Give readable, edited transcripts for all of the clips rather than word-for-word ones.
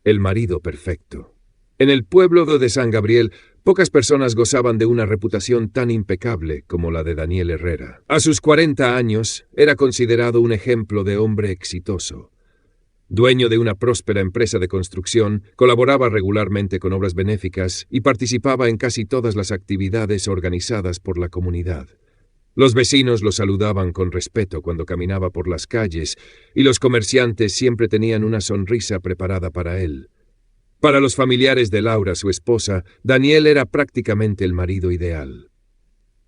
El marido perfecto. En el pueblo de San Gabriel, pocas personas gozaban de una reputación tan impecable como la de Daniel Herrera. A sus 40 años, era considerado un ejemplo de hombre exitoso. Dueño de una próspera empresa de construcción, colaboraba regularmente con obras benéficas y participaba en casi todas las actividades organizadas por la comunidad. Los vecinos lo saludaban con respeto cuando caminaba por las calles y los comerciantes siempre tenían una sonrisa preparada para él. Para los familiares de Laura, su esposa, Daniel era prácticamente el marido ideal.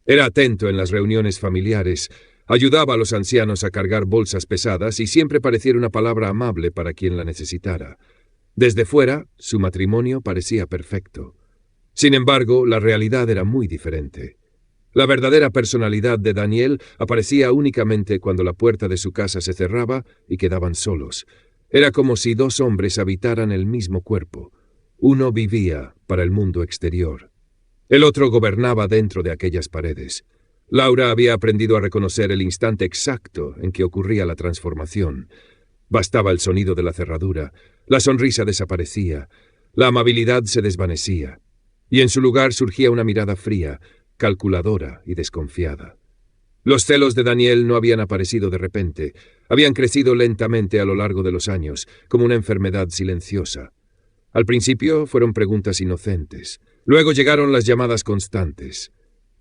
Era atento en las reuniones familiares, ayudaba a los ancianos a cargar bolsas pesadas y siempre parecía una palabra amable para quien la necesitara. Desde fuera, su matrimonio parecía perfecto. Sin embargo, la realidad era muy diferente. La verdadera personalidad de Daniel aparecía únicamente cuando la puerta de su casa se cerraba y quedaban solos. Era como si dos hombres habitaran el mismo cuerpo. Uno vivía para el mundo exterior. El otro gobernaba dentro de aquellas paredes. Laura había aprendido a reconocer el instante exacto en que ocurría la transformación. Bastaba el sonido de la cerradura, la sonrisa desaparecía, la amabilidad se desvanecía, y en su lugar surgía una mirada fría, calculadora y desconfiada. Los celos de Daniel no habían aparecido de repente, habían crecido lentamente a lo largo de los años, como una enfermedad silenciosa. Al principio fueron preguntas inocentes, luego llegaron las llamadas constantes.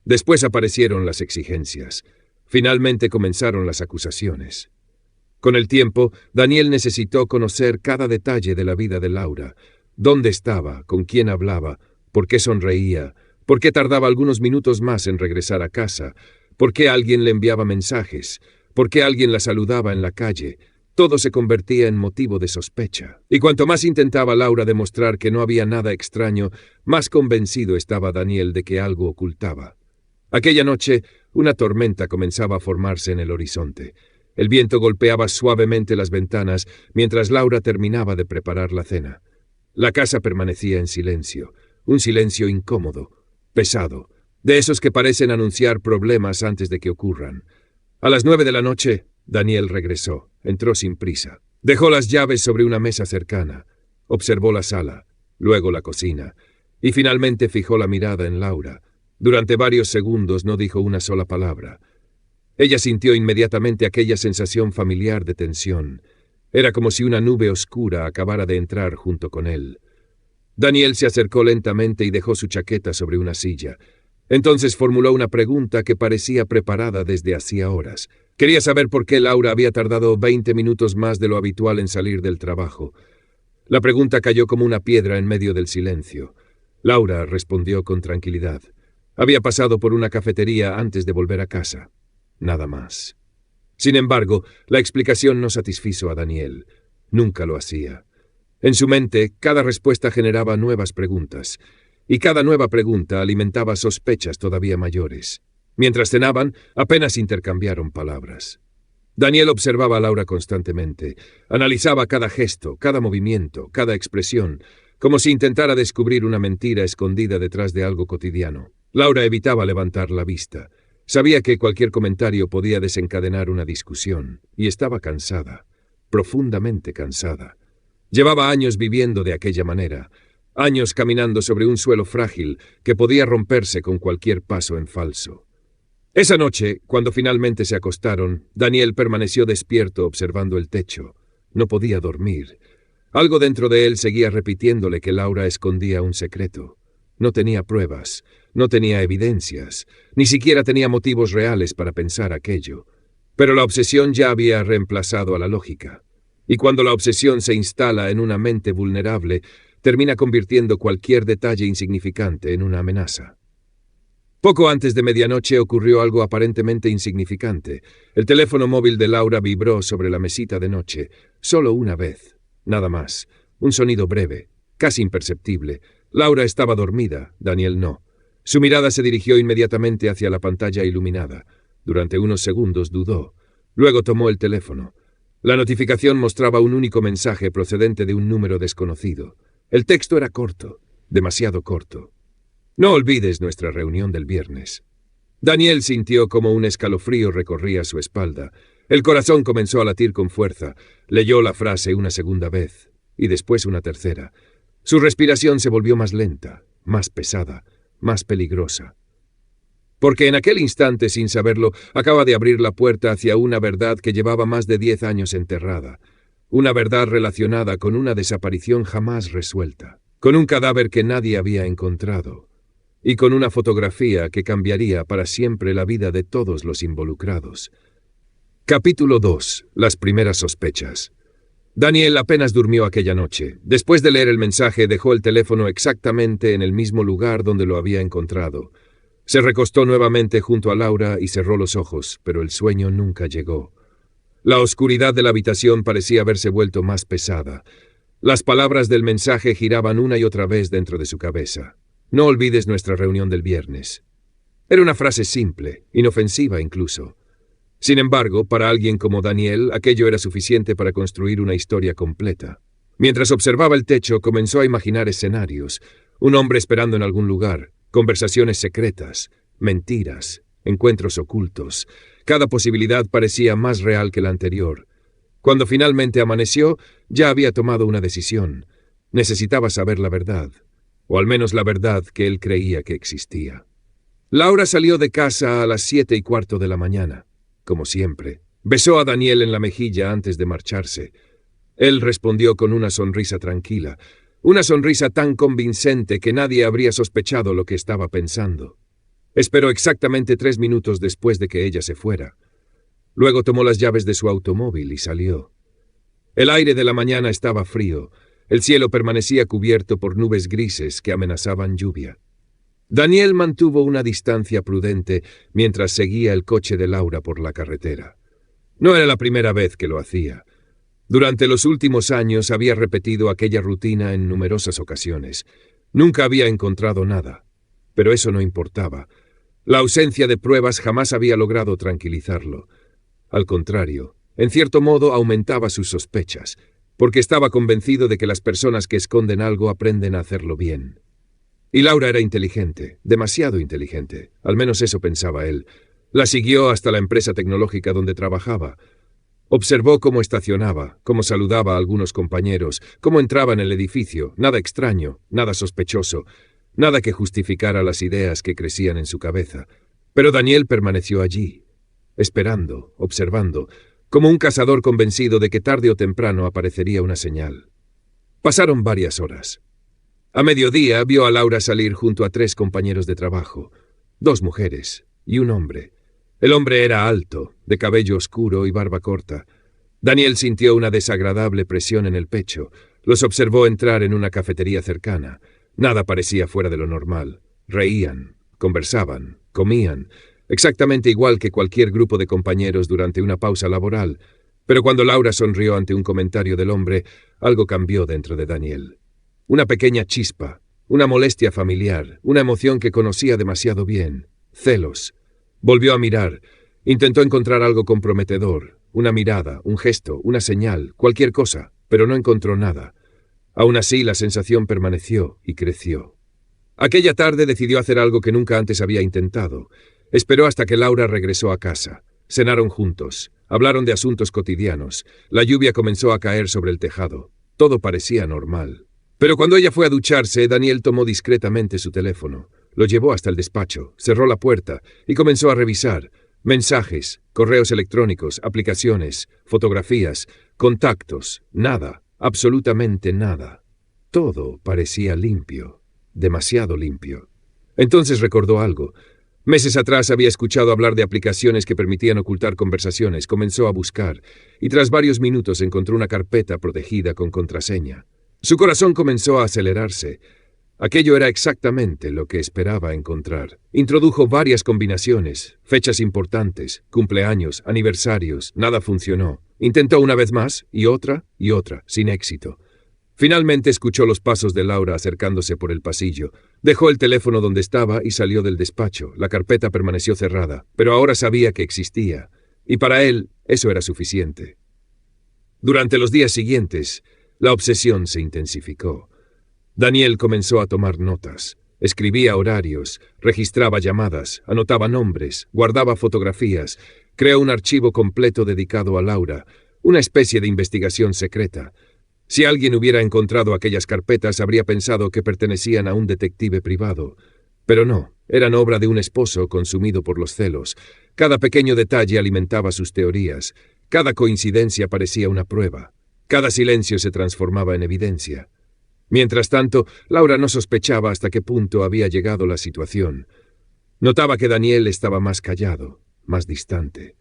Después aparecieron las exigencias. Finalmente comenzaron las acusaciones. Con el tiempo, Daniel necesitó conocer cada detalle de la vida de Laura. ¿Dónde estaba? ¿Con quién hablaba? ¿Por qué sonreía? ¿Por qué tardaba algunos minutos más en regresar a casa? ¿Por qué alguien le enviaba mensajes? ¿Por qué alguien la saludaba en la calle? Todo se convertía en motivo de sospecha. Y cuanto más intentaba Laura demostrar que no había nada extraño, más convencido estaba Daniel de que algo ocultaba. Aquella noche, una tormenta comenzaba a formarse en el horizonte. El viento golpeaba suavemente las ventanas mientras Laura terminaba de preparar la cena. La casa permanecía en silencio, un silencio incómodo, pesado, de esos que parecen anunciar problemas antes de que ocurran. A las 9 de la noche, Daniel regresó. Entró sin prisa. Dejó las llaves sobre una mesa cercana. Observó la sala, luego la cocina, y finalmente fijó la mirada en Laura. Durante varios segundos no dijo una sola palabra. Ella sintió inmediatamente aquella sensación familiar de tensión. Era como si una nube oscura acabara de entrar junto con él. Daniel se acercó lentamente y dejó su chaqueta sobre una silla. Entonces formuló una pregunta que parecía preparada desde hacía horas. Quería saber por qué Laura había tardado 20 minutos más de lo habitual en salir del trabajo. La pregunta cayó como una piedra en medio del silencio. Laura respondió con tranquilidad. Había pasado por una cafetería antes de volver a casa. Nada más. Sin embargo, la explicación no satisfizo a Daniel. Nunca lo hacía. En su mente, cada respuesta generaba nuevas preguntas, y cada nueva pregunta alimentaba sospechas todavía mayores. Mientras cenaban, apenas intercambiaron palabras. Daniel observaba a Laura constantemente, analizaba cada gesto, cada movimiento, cada expresión, como si intentara descubrir una mentira escondida detrás de algo cotidiano. Laura evitaba levantar la vista. Sabía que cualquier comentario podía desencadenar una discusión, y estaba cansada, profundamente cansada. Llevaba años viviendo de aquella manera, años caminando sobre un suelo frágil que podía romperse con cualquier paso en falso. Esa noche, cuando finalmente se acostaron, Daniel permaneció despierto observando el techo. No podía dormir. Algo dentro de él seguía repitiéndole que Laura escondía un secreto. No tenía pruebas, no tenía evidencias, ni siquiera tenía motivos reales para pensar aquello. Pero la obsesión ya había reemplazado a la lógica. Y cuando la obsesión se instala en una mente vulnerable, termina convirtiendo cualquier detalle insignificante en una amenaza. Poco antes de medianoche ocurrió algo aparentemente insignificante. El teléfono móvil de Laura vibró sobre la mesita de noche, solo una vez, nada más. Un sonido breve, casi imperceptible. Laura estaba dormida, Daniel no. Su mirada se dirigió inmediatamente hacia la pantalla iluminada. Durante unos segundos dudó. Luego tomó el teléfono. La notificación mostraba un único mensaje procedente de un número desconocido. El texto era corto, demasiado corto. No olvides nuestra reunión del viernes. Daniel sintió como un escalofrío recorría su espalda. El corazón comenzó a latir con fuerza. Leyó la frase una segunda vez. y después una tercera. Su respiración se volvió más lenta, más pesada, más peligrosa. Porque en aquel instante, sin saberlo, acaba de abrir la puerta hacia una verdad que llevaba más de 10 años enterrada. Una verdad relacionada con una desaparición jamás resuelta, con un cadáver que nadie había encontrado, y con una fotografía que cambiaría para siempre la vida de todos los involucrados. Capítulo 2. Las primeras sospechas. Daniel apenas durmió aquella noche. Después de leer el mensaje, dejó el teléfono exactamente en el mismo lugar donde lo había encontrado. Se recostó nuevamente junto a Laura y cerró los ojos, pero el sueño nunca llegó. La oscuridad de la habitación parecía haberse vuelto más pesada. Las palabras del mensaje giraban una y otra vez dentro de su cabeza. No olvides nuestra reunión del viernes. Era una frase simple, inofensiva incluso. Sin embargo, para alguien como Daniel, aquello era suficiente para construir una historia completa. Mientras observaba el techo, comenzó a imaginar escenarios. Un hombre esperando en algún lugar, conversaciones secretas, mentiras, encuentros ocultos. Cada posibilidad parecía más real que la anterior. Cuando finalmente amaneció, ya había tomado una decisión. Necesitaba saber la verdad, o al menos la verdad que él creía que existía. Laura salió de casa a las 7:15 de la mañana. Como siempre, besó a Daniel en la mejilla antes de marcharse. Él respondió con una sonrisa tranquila, una sonrisa tan convincente que nadie habría sospechado lo que estaba pensando. Esperó exactamente 3 minutos después de que ella se fuera. Luego tomó las llaves de su automóvil y salió. El aire de la mañana estaba frío. El cielo permanecía cubierto por nubes grises que amenazaban lluvia. Daniel mantuvo una distancia prudente mientras seguía el coche de Laura por la carretera. No era la primera vez que lo hacía. Durante los últimos años había repetido aquella rutina en numerosas ocasiones. Nunca había encontrado nada, pero eso no importaba. La ausencia de pruebas jamás había logrado tranquilizarlo. Al contrario, en cierto modo aumentaba sus sospechas, porque estaba convencido de que las personas que esconden algo aprenden a hacerlo bien. Y Laura era inteligente, demasiado inteligente, al menos eso pensaba él. La siguió hasta la empresa tecnológica donde trabajaba. Observó cómo estacionaba, cómo saludaba a algunos compañeros, cómo entraba en el edificio, nada extraño, nada sospechoso, nada que justificara las ideas que crecían en su cabeza. Pero Daniel permaneció allí, esperando, observando, como un cazador convencido de que tarde o temprano aparecería una señal. Pasaron varias horas. A mediodía vio a Laura salir junto a 3 compañeros de trabajo, 2 mujeres y un hombre. El hombre era alto, de cabello oscuro y barba corta. Daniel sintió una desagradable presión en el pecho. Los observó entrar en una cafetería cercana. Nada parecía fuera de lo normal. Reían, conversaban, comían, exactamente igual que cualquier grupo de compañeros durante una pausa laboral. Pero cuando Laura sonrió ante un comentario del hombre, algo cambió dentro de Daniel. Una pequeña chispa, una molestia familiar, una emoción que conocía demasiado bien, celos. Volvió a mirar, intentó encontrar algo comprometedor, una mirada, un gesto, una señal, cualquier cosa, pero no encontró nada. Aún así, la sensación permaneció y creció. Aquella tarde decidió hacer algo que nunca antes había intentado. Esperó hasta que Laura regresó a casa. Cenaron juntos, hablaron de asuntos cotidianos. La lluvia comenzó a caer sobre el tejado. Todo parecía normal. Pero cuando ella fue a ducharse, Daniel tomó discretamente su teléfono. Lo llevó hasta el despacho, cerró la puerta y comenzó a revisar. Mensajes, correos electrónicos, aplicaciones, fotografías, contactos, nada, absolutamente nada. Todo parecía limpio, demasiado limpio. Entonces recordó algo. Meses atrás había escuchado hablar de aplicaciones que permitían ocultar conversaciones. Comenzó a buscar y tras varios minutos encontró una carpeta protegida con contraseña. Su corazón comenzó a acelerarse. Aquello era exactamente lo que esperaba encontrar. Introdujo varias combinaciones, fechas importantes, cumpleaños, aniversarios, nada funcionó. Intentó una vez más, y otra, sin éxito. Finalmente escuchó los pasos de Laura acercándose por el pasillo. Dejó el teléfono donde estaba y salió del despacho. La carpeta permaneció cerrada, pero ahora sabía que existía, y para él eso era suficiente. Durante los días siguientes, la obsesión se intensificó. Daniel comenzó a tomar notas. Escribía horarios, registraba llamadas, anotaba nombres, guardaba fotografías, creó un archivo completo dedicado a Laura, una especie de investigación secreta. Si alguien hubiera encontrado aquellas carpetas, habría pensado que pertenecían a un detective privado. Pero no, eran obra de un esposo consumido por los celos. Cada pequeño detalle alimentaba sus teorías. Cada coincidencia parecía una prueba. Cada silencio se transformaba en evidencia. Mientras tanto, Laura no sospechaba hasta qué punto había llegado la situación. Notaba que Daniel estaba más callado, más distante.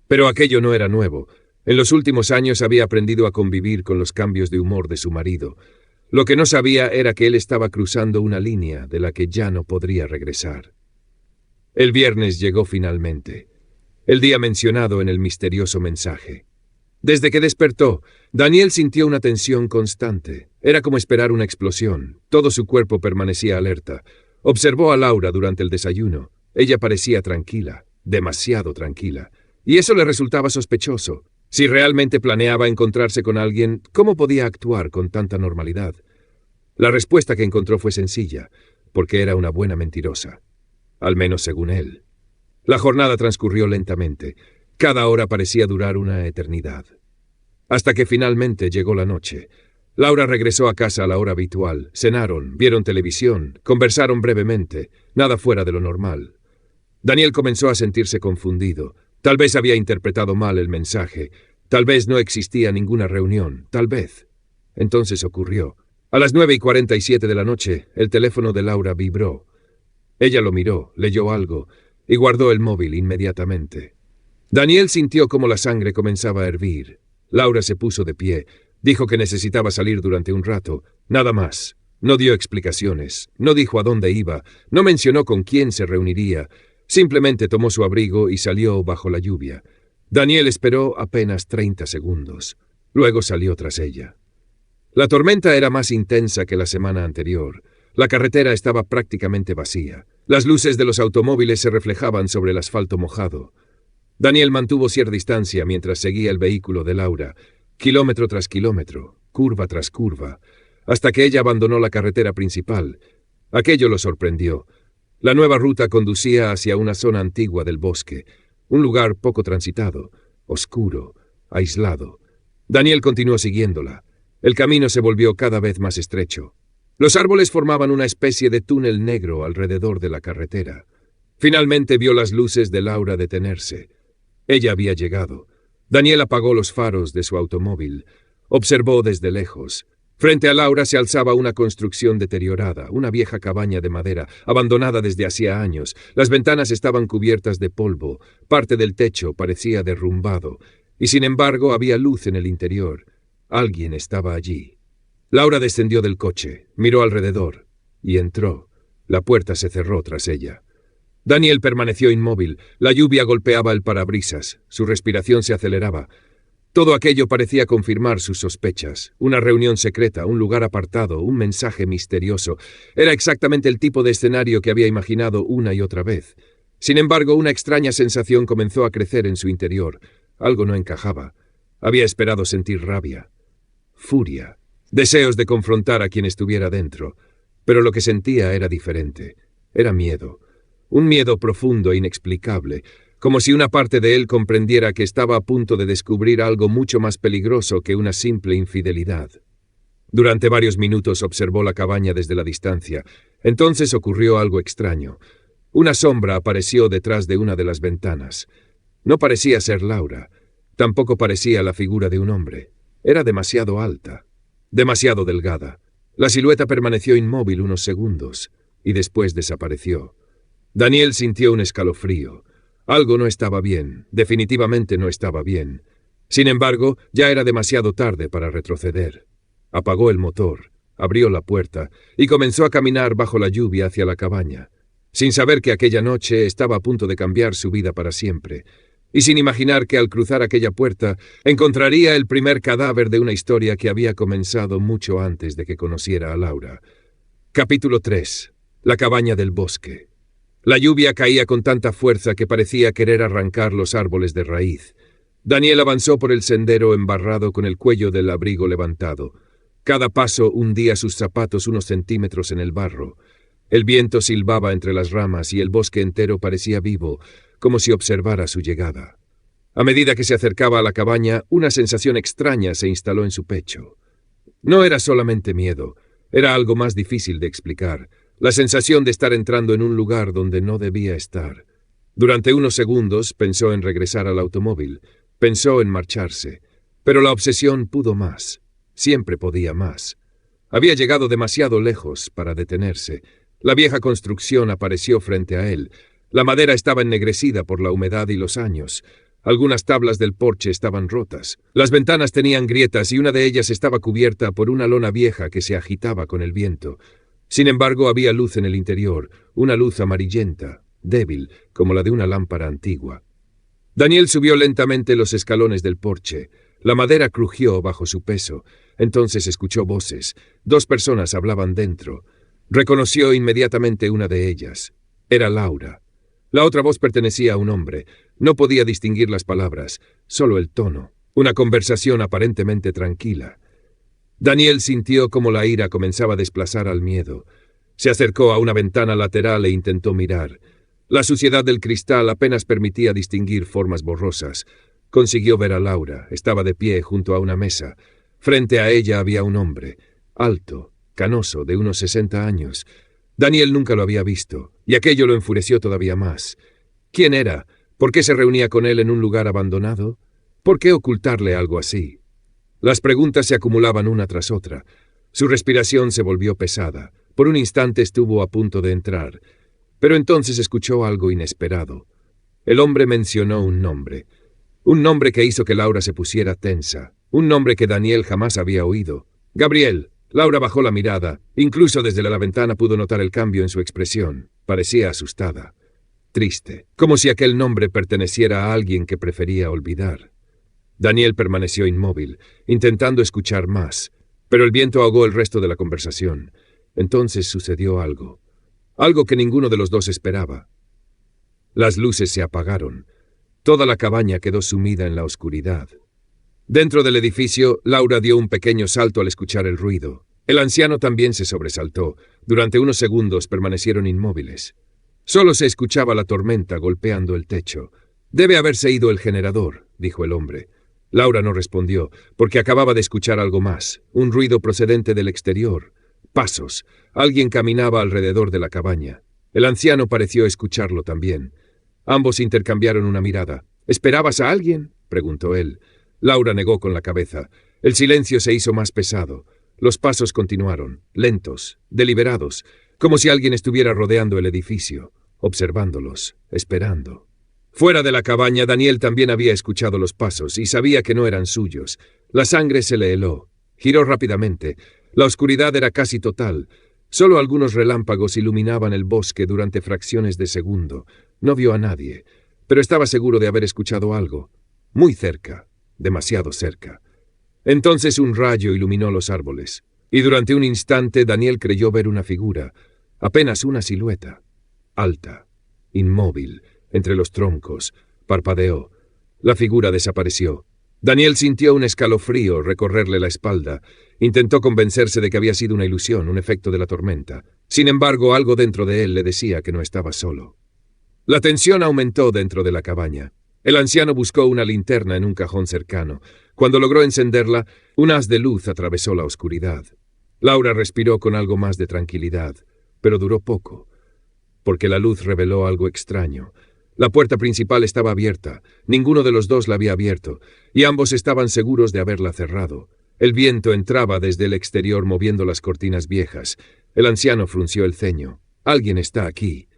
Pero aquello no era nuevo. En los últimos años había aprendido a convivir con los cambios de humor de su marido. Lo que no sabía era que él estaba cruzando una línea de la que ya no podría regresar. El viernes llegó finalmente, el día mencionado en el misterioso mensaje. Desde que despertó, Daniel sintió una tensión constante. Era como esperar una explosión. Todo su cuerpo permanecía alerta. Observó a Laura durante el desayuno. Ella parecía tranquila, demasiado tranquila. Y eso le resultaba sospechoso. Si realmente planeaba encontrarse con alguien, ¿cómo podía actuar con tanta normalidad? La respuesta que encontró fue sencilla, porque era una buena mentirosa. Al menos según él. La jornada transcurrió lentamente. Cada hora parecía durar una eternidad. Hasta que finalmente llegó la noche. Laura regresó a casa a la hora habitual. Cenaron, vieron televisión, conversaron brevemente, nada fuera de lo normal. Daniel comenzó a sentirse confundido. Tal vez había interpretado mal el mensaje. Tal vez no existía ninguna reunión. Tal vez. Entonces ocurrió. A las 9:47 de la noche, el teléfono de Laura vibró. Ella lo miró, leyó algo y guardó el móvil inmediatamente. Daniel sintió cómo la sangre comenzaba a hervir. Laura se puso de pie. Dijo que necesitaba salir durante un rato. Nada más. No dio explicaciones. No dijo a dónde iba. No mencionó con quién se reuniría. Simplemente tomó su abrigo y salió bajo la lluvia. Daniel esperó apenas 30 segundos. Luego salió tras ella. La tormenta era más intensa que la semana anterior. La carretera estaba prácticamente vacía. Las luces de los automóviles se reflejaban sobre el asfalto mojado. Daniel mantuvo cierta distancia mientras seguía el vehículo de Laura, kilómetro tras kilómetro, curva tras curva, hasta que ella abandonó la carretera principal. Aquello lo sorprendió. La nueva ruta conducía hacia una zona antigua del bosque, un lugar poco transitado, oscuro, aislado. Daniel continuó siguiéndola. El camino se volvió cada vez más estrecho. Los árboles formaban una especie de túnel negro alrededor de la carretera. Finalmente vio las luces de Laura detenerse. Ella había llegado. Daniel apagó los faros de su automóvil. Observó desde lejos. Frente a Laura se alzaba una construcción deteriorada, una vieja cabaña de madera, abandonada desde hacía años. Las ventanas estaban cubiertas de polvo, parte del techo parecía derrumbado, y sin embargo había luz en el interior. Alguien estaba allí. Laura descendió del coche, miró alrededor, y entró. La puerta se cerró tras ella. Daniel permaneció inmóvil. La lluvia golpeaba el parabrisas. Su respiración se aceleraba. Todo aquello parecía confirmar sus sospechas. Una reunión secreta, un lugar apartado, un mensaje misterioso. Era exactamente el tipo de escenario que había imaginado una y otra vez. Sin embargo, una extraña sensación comenzó a crecer en su interior. Algo no encajaba. Había esperado sentir rabia, furia, deseos de confrontar a quien estuviera dentro. Pero lo que sentía era diferente. Era miedo. Un miedo profundo e inexplicable, como si una parte de él comprendiera que estaba a punto de descubrir algo mucho más peligroso que una simple infidelidad. Durante varios minutos observó la cabaña desde la distancia. Entonces ocurrió algo extraño. Una sombra apareció detrás de una de las ventanas. No parecía ser Laura. Tampoco parecía la figura de un hombre. Era demasiado alta, demasiado delgada. La silueta permaneció inmóvil unos segundos y después desapareció. Daniel sintió un escalofrío. Algo no estaba bien, definitivamente no estaba bien. Sin embargo, ya era demasiado tarde para retroceder. Apagó el motor, abrió la puerta y comenzó a caminar bajo la lluvia hacia la cabaña, sin saber que aquella noche estaba a punto de cambiar su vida para siempre, y sin imaginar que al cruzar aquella puerta encontraría el primer cadáver de una historia que había comenzado mucho antes de que conociera a Laura. Capítulo 3. La cabaña del bosque. La lluvia caía con tanta fuerza que parecía querer arrancar los árboles de raíz. Daniel avanzó por el sendero embarrado con el cuello del abrigo levantado. Cada paso hundía sus zapatos unos centímetros en el barro. El viento silbaba entre las ramas y el bosque entero parecía vivo, como si observara su llegada. A medida que se acercaba a la cabaña, una sensación extraña se instaló en su pecho. No era solamente miedo, era algo más difícil de explicar, la sensación de estar entrando en un lugar donde no debía estar. Durante unos segundos pensó en regresar al automóvil, pensó en marcharse, pero la obsesión pudo más, siempre podía más. Había llegado demasiado lejos para detenerse. La vieja construcción apareció frente a él. La madera estaba ennegrecida por la humedad y los años. Algunas tablas del porche estaban rotas. Las ventanas tenían grietas y una de ellas estaba cubierta por una lona vieja que se agitaba con el viento. Sin embargo, había luz en el interior, una luz amarillenta, débil, como la de una lámpara antigua. Daniel subió lentamente los escalones del porche. La madera crujió bajo su peso. Entonces escuchó voces. 2 personas hablaban dentro. Reconoció inmediatamente una de ellas. Era Laura. La otra voz pertenecía a un hombre. No podía distinguir las palabras, solo el tono. Una conversación aparentemente tranquila. Daniel sintió como la ira comenzaba a desplazar al miedo. Se acercó a una ventana lateral e intentó mirar. La suciedad del cristal apenas permitía distinguir formas borrosas. Consiguió ver a Laura. Estaba de pie junto a una mesa. Frente a ella había un hombre, alto, canoso, de unos 60 años. Daniel nunca lo había visto, y aquello lo enfureció todavía más. ¿Quién era? ¿Por qué se reunía con él en un lugar abandonado? ¿Por qué ocultarle algo así? Las preguntas se acumulaban una tras otra. Su respiración se volvió pesada. Por un instante estuvo a punto de entrar, pero entonces escuchó algo inesperado. El hombre mencionó un nombre que hizo que Laura se pusiera tensa, un nombre que Daniel jamás había oído. Gabriel. Laura bajó la mirada. Incluso desde la ventana pudo notar el cambio en su expresión. Parecía asustada, triste, como si aquel nombre perteneciera a alguien que prefería olvidar. Daniel permaneció inmóvil, intentando escuchar más, pero el viento ahogó el resto de la conversación. Entonces sucedió algo que ninguno de los dos esperaba. Las luces se apagaron. Toda la cabaña quedó sumida en la oscuridad. Dentro del edificio, Laura dio un pequeño salto al escuchar el ruido. El anciano también se sobresaltó. Durante unos segundos permanecieron inmóviles. Solo se escuchaba la tormenta golpeando el techo. «Debe haberse ido el generador», dijo el hombre. Laura no respondió, porque acababa de escuchar algo más, un ruido procedente del exterior. Pasos. Alguien caminaba alrededor de la cabaña. El anciano pareció escucharlo también. Ambos intercambiaron una mirada. «¿Esperabas a alguien?», preguntó él. Laura negó con la cabeza. El silencio se hizo más pesado. Los pasos continuaron, lentos, deliberados, como si alguien estuviera rodeando el edificio, observándolos, esperando. Fuera de la cabaña, Daniel también había escuchado los pasos y sabía que no eran suyos. La sangre se le heló. Giró rápidamente. La oscuridad era casi total. Solo algunos relámpagos iluminaban el bosque durante fracciones de segundo. No vio a nadie, pero estaba seguro de haber escuchado algo. Muy cerca. Demasiado cerca. Entonces un rayo iluminó los árboles, y durante un instante Daniel creyó ver una figura, apenas una silueta, alta, inmóvil, entre los troncos. Parpadeó. La figura desapareció. Daniel sintió un escalofrío recorrerle la espalda. Intentó convencerse de que había sido una ilusión, un efecto de la tormenta. Sin embargo, algo dentro de él le decía que no estaba solo. La tensión aumentó dentro de la cabaña. El anciano buscó una linterna en un cajón cercano. Cuando logró encenderla, un haz de luz atravesó la oscuridad. Laura respiró con algo más de tranquilidad, pero duró poco, porque la luz reveló algo extraño. La puerta principal estaba abierta, ninguno de los dos la había abierto, y ambos estaban seguros de haberla cerrado. El viento entraba desde el exterior moviendo las cortinas viejas. El anciano frunció el ceño. «Alguien está aquí».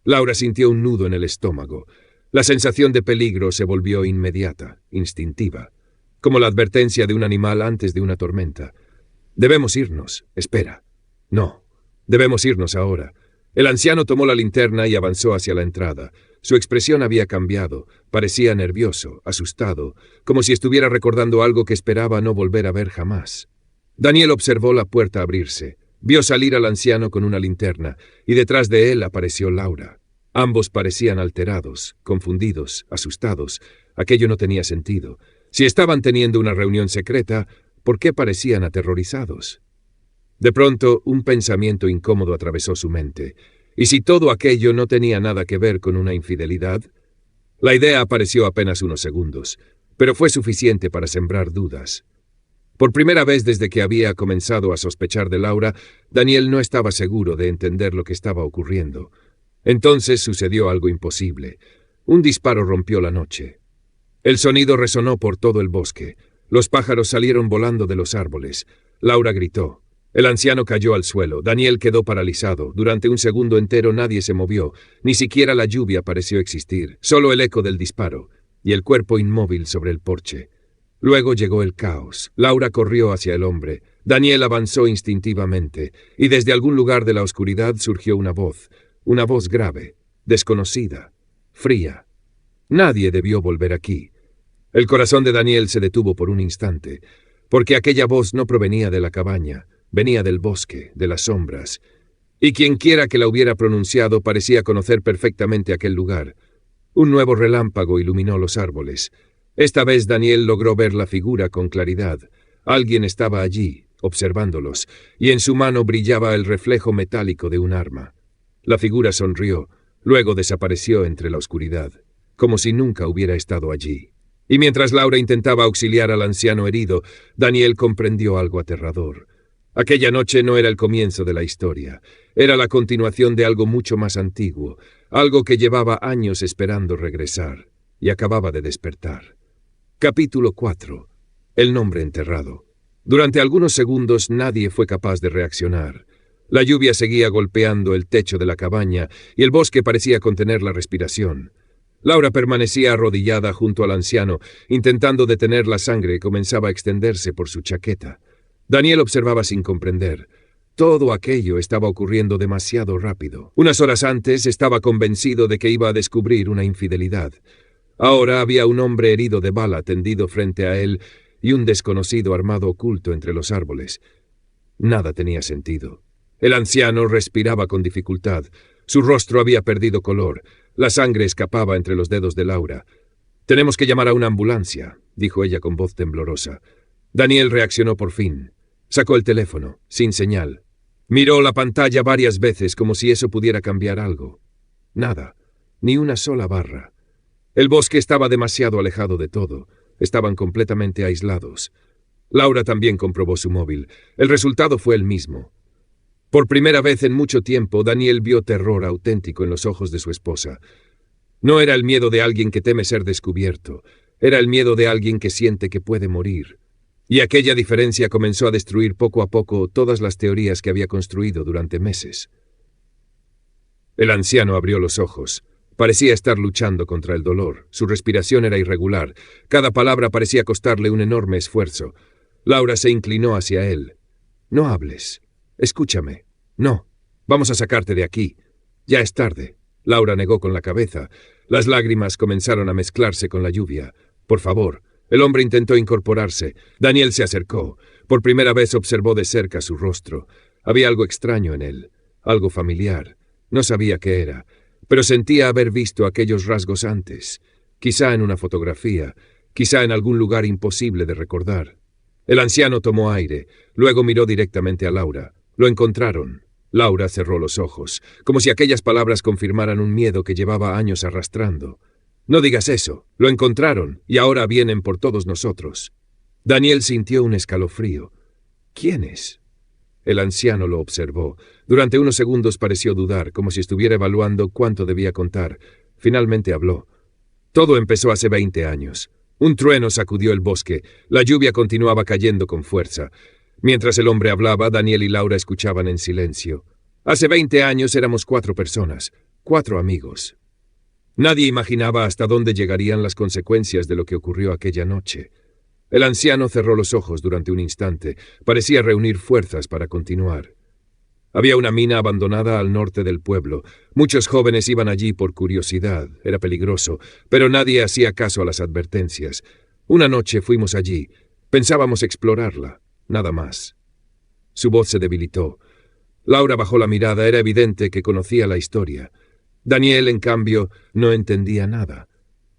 Laura sintió un nudo en el estómago. La sensación de peligro se volvió inmediata, instintiva, como la advertencia de un animal antes de una tormenta. «Debemos irnos. Espera». «No. Debemos irnos ahora». El anciano tomó la linterna y avanzó hacia la entrada. Su expresión había cambiado. Parecía nervioso, asustado, como si estuviera recordando algo que esperaba no volver a ver jamás. Daniel observó la puerta abrirse. Vio salir al anciano con una linterna, y detrás de él apareció Laura. Ambos parecían alterados, confundidos, asustados. Aquello no tenía sentido. Si estaban teniendo una reunión secreta, ¿por qué parecían aterrorizados? De pronto, un pensamiento incómodo atravesó su mente. ¿Y si todo aquello no tenía nada que ver con una infidelidad? La idea apareció apenas unos segundos, pero fue suficiente para sembrar dudas. Por primera vez desde que había comenzado a sospechar de Laura, Daniel no estaba seguro de entender lo que estaba ocurriendo. Entonces sucedió algo imposible. Un disparo rompió la noche. El sonido resonó por todo el bosque. Los pájaros salieron volando de los árboles. Laura gritó. El anciano cayó al suelo. Daniel quedó paralizado. Durante un segundo entero nadie se movió. Ni siquiera la lluvia pareció existir. Solo el eco del disparo y el cuerpo inmóvil sobre el porche. Luego llegó el caos. Laura corrió hacia el hombre. Daniel avanzó instintivamente, y desde algún lugar de la oscuridad surgió una voz grave, desconocida, fría. Nadie debió volver aquí. El corazón de Daniel se detuvo por un instante, porque aquella voz no provenía de la cabaña, venía del bosque, de las sombras, y quienquiera que la hubiera pronunciado parecía conocer perfectamente aquel lugar. Un nuevo relámpago iluminó los árboles. Esta vez Daniel logró ver la figura con claridad. Alguien estaba allí, observándolos, y en su mano brillaba el reflejo metálico de un arma. La figura sonrió, luego desapareció entre la oscuridad, como si nunca hubiera estado allí. Y mientras Laura intentaba auxiliar al anciano herido, Daniel comprendió algo aterrador. Aquella noche no era el comienzo de la historia, era la continuación de algo mucho más antiguo, algo que llevaba años esperando regresar, y acababa de despertar. Capítulo 4. El nombre enterrado. Durante algunos segundos nadie fue capaz de reaccionar. La lluvia seguía golpeando el techo de la cabaña y el bosque parecía contener la respiración. Laura permanecía arrodillada junto al anciano, intentando detener la sangre que comenzaba a extenderse por su chaqueta. Daniel observaba sin comprender. Todo aquello estaba ocurriendo demasiado rápido. Unas horas antes estaba convencido de que iba a descubrir una infidelidad. Ahora había un hombre herido de bala tendido frente a él y un desconocido armado oculto entre los árboles. Nada tenía sentido. El anciano respiraba con dificultad. Su rostro había perdido color. La sangre escapaba entre los dedos de Laura. «Tenemos que llamar a una ambulancia», dijo ella con voz temblorosa. Daniel reaccionó por fin. Sacó el teléfono, sin señal. Miró la pantalla varias veces como si eso pudiera cambiar algo. Nada, ni una sola barra. El bosque estaba demasiado alejado de todo. Estaban completamente aislados. Laura también comprobó su móvil. El resultado fue el mismo. Por primera vez en mucho tiempo, Daniel vio terror auténtico en los ojos de su esposa. No era el miedo de alguien que teme ser descubierto. Era el miedo de alguien que siente que puede morir. Y aquella diferencia comenzó a destruir poco a poco todas las teorías que había construido durante meses. El anciano abrió los ojos. Parecía estar luchando contra el dolor. Su respiración era irregular. Cada palabra parecía costarle un enorme esfuerzo. Laura se inclinó hacia él. «No hables. Escúchame. No. Vamos a sacarte de aquí. Ya es tarde». Laura negó con la cabeza. Las lágrimas comenzaron a mezclarse con la lluvia. «Por favor». El hombre intentó incorporarse. Daniel se acercó. Por primera vez observó de cerca su rostro. Había algo extraño en él. Algo familiar. No sabía qué era. Pero sentía haber visto aquellos rasgos antes, quizá en una fotografía, quizá en algún lugar imposible de recordar. El anciano tomó aire, luego miró directamente a Laura. Lo encontraron. Laura cerró los ojos, como si aquellas palabras confirmaran un miedo que llevaba años arrastrando. «No digas eso. Lo encontraron, y ahora vienen por todos nosotros». Daniel sintió un escalofrío. «¿Quiénes?» El anciano lo observó. Durante unos segundos pareció dudar, como si estuviera evaluando cuánto debía contar. Finalmente habló. Todo empezó hace 20 años. Un trueno sacudió el bosque. La lluvia continuaba cayendo con fuerza. Mientras el hombre hablaba, Daniel y Laura escuchaban en silencio. Hace 20 años éramos 4 personas, 4 amigos. Nadie imaginaba hasta dónde llegarían las consecuencias de lo que ocurrió aquella noche. El anciano cerró los ojos durante un instante. Parecía reunir fuerzas para continuar. Había una mina abandonada al norte del pueblo. Muchos jóvenes iban allí por curiosidad. Era peligroso, pero nadie hacía caso a las advertencias. Una noche fuimos allí. Pensábamos explorarla. Nada más. Su voz se debilitó. Laura bajó la mirada. Era evidente que conocía la historia. Daniel, en cambio, no entendía nada.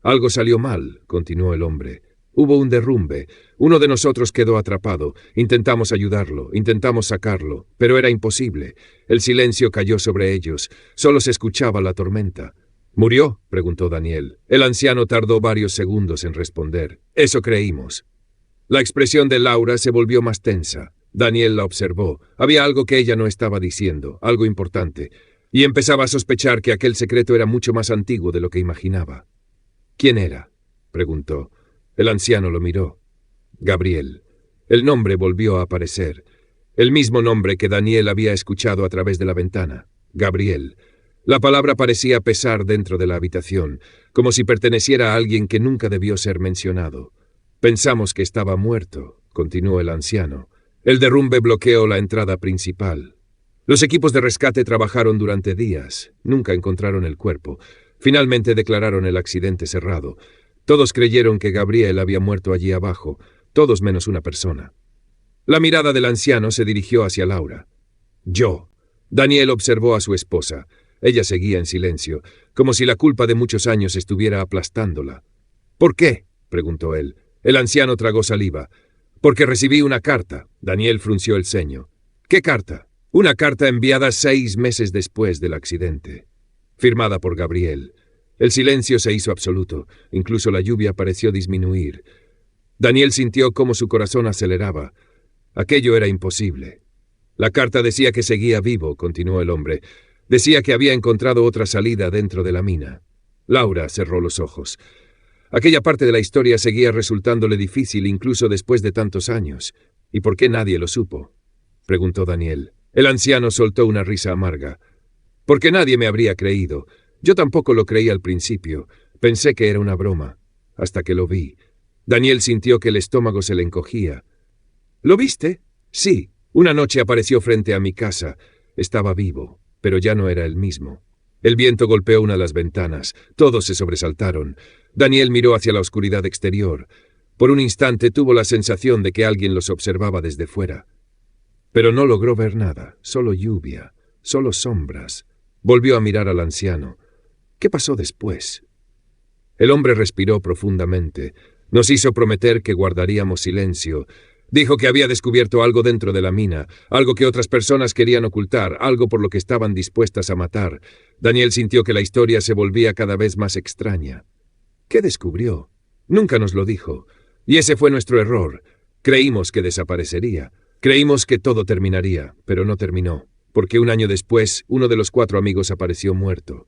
«Algo salió mal», continuó el hombre. «Hubo un derrumbe. Uno de nosotros quedó atrapado. Intentamos ayudarlo, intentamos sacarlo, pero era imposible. El silencio cayó sobre ellos. Solo se escuchaba la tormenta». «¿Murió?», preguntó Daniel. El anciano tardó varios segundos en responder. «Eso creímos». La expresión de Laura se volvió más tensa. Daniel la observó. Había algo que ella no estaba diciendo, algo importante, y empezaba a sospechar que aquel secreto era mucho más antiguo de lo que imaginaba. ¿Quién era?, preguntó. El anciano lo miró. Gabriel. El nombre volvió a aparecer. El mismo nombre que Daniel había escuchado a través de la ventana. Gabriel. La palabra parecía pesar dentro de la habitación, como si perteneciera a alguien que nunca debió ser mencionado. Pensamos que estaba muerto, continuó el anciano. El derrumbe bloqueó la entrada principal. Los equipos de rescate trabajaron durante días. Nunca encontraron el cuerpo. Finalmente declararon el accidente cerrado. Todos creyeron que Gabriel había muerto allí abajo, todos menos una persona. La mirada del anciano se dirigió hacia Laura. Yo. Daniel observó a su esposa. Ella seguía en silencio, como si la culpa de muchos años estuviera aplastándola. ¿Por qué?, preguntó él. El anciano tragó saliva. Porque recibí una carta. Daniel frunció el ceño. ¿Qué carta? Una carta enviada 6 meses después del accidente. Firmada por Gabriel. El silencio se hizo absoluto. Incluso la lluvia pareció disminuir. Daniel sintió cómo su corazón aceleraba. Aquello era imposible. La carta decía que seguía vivo, continuó el hombre. Decía que había encontrado otra salida dentro de la mina. Laura cerró los ojos. Aquella parte de la historia seguía resultándole difícil incluso después de tantos años. ¿Y por qué nadie lo supo?, preguntó Daniel. El anciano soltó una risa amarga. Porque nadie me habría creído. Yo tampoco lo creí al principio. Pensé que era una broma. Hasta que lo vi. Daniel sintió que el estómago se le encogía. ¿Lo viste? Sí. Una noche apareció frente a mi casa. Estaba vivo, pero ya no era el mismo. El viento golpeó una de las ventanas. Todos se sobresaltaron. Daniel miró hacia la oscuridad exterior. Por un instante tuvo la sensación de que alguien los observaba desde fuera. Pero no logró ver nada, solo lluvia, solo sombras. Volvió a mirar al anciano. ¿Qué pasó después? El hombre respiró profundamente. Nos hizo prometer que guardaríamos silencio. Dijo que había descubierto algo dentro de la mina, algo que otras personas querían ocultar, algo por lo que estaban dispuestas a matar. Daniel sintió que la historia se volvía cada vez más extraña. ¿Qué descubrió? Nunca nos lo dijo. Y ese fue nuestro error. Creímos que desaparecería. Creímos que todo terminaría, pero no terminó. Porque un año después, uno de los 4 amigos apareció muerto.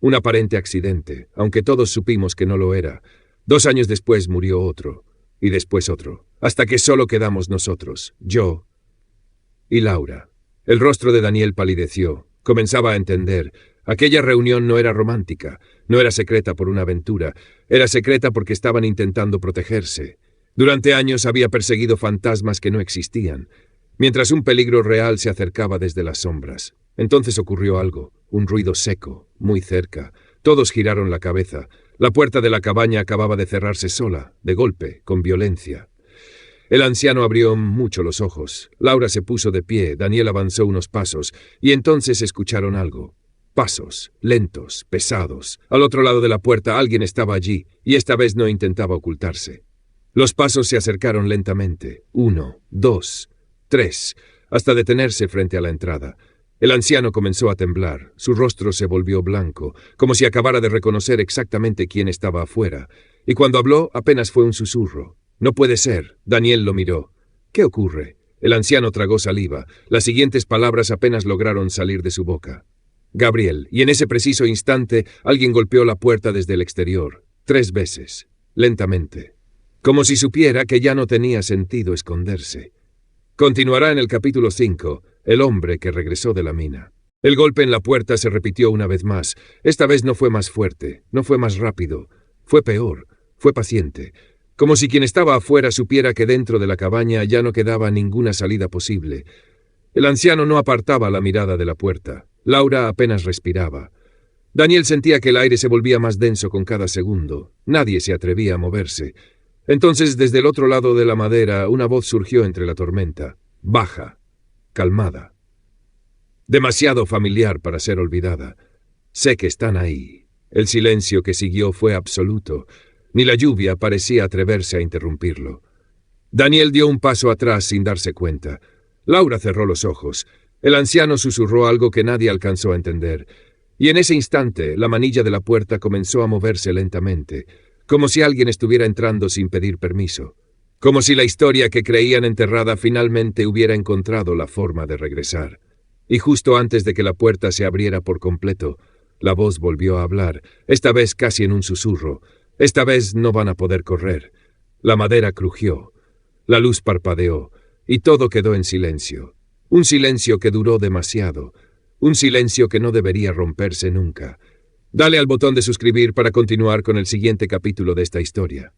Un aparente accidente, aunque todos supimos que no lo era. 2 años después murió otro. Y después otro. Hasta que solo quedamos nosotros. Yo y Laura. El rostro de Daniel palideció. Comenzaba a entender. Aquella reunión no era romántica, no era secreta por una aventura, era secreta porque estaban intentando protegerse. Durante años había perseguido fantasmas que no existían, mientras un peligro real se acercaba desde las sombras. Entonces ocurrió algo, un ruido seco, muy cerca. Todos giraron la cabeza. La puerta de la cabaña acababa de cerrarse sola, de golpe, con violencia. El anciano abrió mucho los ojos. Laura se puso de pie, Daniel avanzó unos pasos, y entonces escucharon algo. Pasos, lentos, pesados. Al otro lado de la puerta alguien estaba allí, y esta vez no intentaba ocultarse. Los pasos se acercaron lentamente. 1, 2, 3, hasta detenerse frente a la entrada. El anciano comenzó a temblar. Su rostro se volvió blanco, como si acabara de reconocer exactamente quién estaba afuera. Y cuando habló, apenas fue un susurro. «No puede ser». Daniel lo miró. «¿Qué ocurre?» El anciano tragó saliva. Las siguientes palabras apenas lograron salir de su boca. Gabriel, y en ese preciso instante alguien golpeó la puerta desde el exterior, 3 veces, lentamente, como si supiera que ya no tenía sentido esconderse. Continuará en el capítulo 5, el hombre que regresó de la mina. El golpe en la puerta se repitió una vez más. Esta vez no fue más fuerte, no fue más rápido, fue peor, fue paciente, como si quien estaba afuera supiera que dentro de la cabaña ya no quedaba ninguna salida posible. El anciano no apartaba la mirada de la puerta. Laura apenas respiraba. Daniel sentía que el aire se volvía más denso con cada segundo. Nadie se atrevía a moverse. Entonces, desde el otro lado de la madera, una voz surgió entre la tormenta. Baja, calmada. Demasiado familiar para ser olvidada. Sé que están ahí. El silencio que siguió fue absoluto. Ni la lluvia parecía atreverse a interrumpirlo. Daniel dio un paso atrás sin darse cuenta. Laura cerró los ojos. El anciano susurró algo que nadie alcanzó a entender. Y en ese instante, la manilla de la puerta comenzó a moverse lentamente, como si alguien estuviera entrando sin pedir permiso. como si la historia que creían enterrada finalmente hubiera encontrado la forma de regresar. Y justo antes de que la puerta se abriera por completo, la voz volvió a hablar, esta vez casi en un susurro. Esta vez no van a poder correr. La madera crujió, la luz parpadeó, y todo quedó en silencio. Un silencio que duró demasiado, un silencio que no debería romperse nunca. Dale al botón de suscribir para continuar con el siguiente capítulo de esta historia.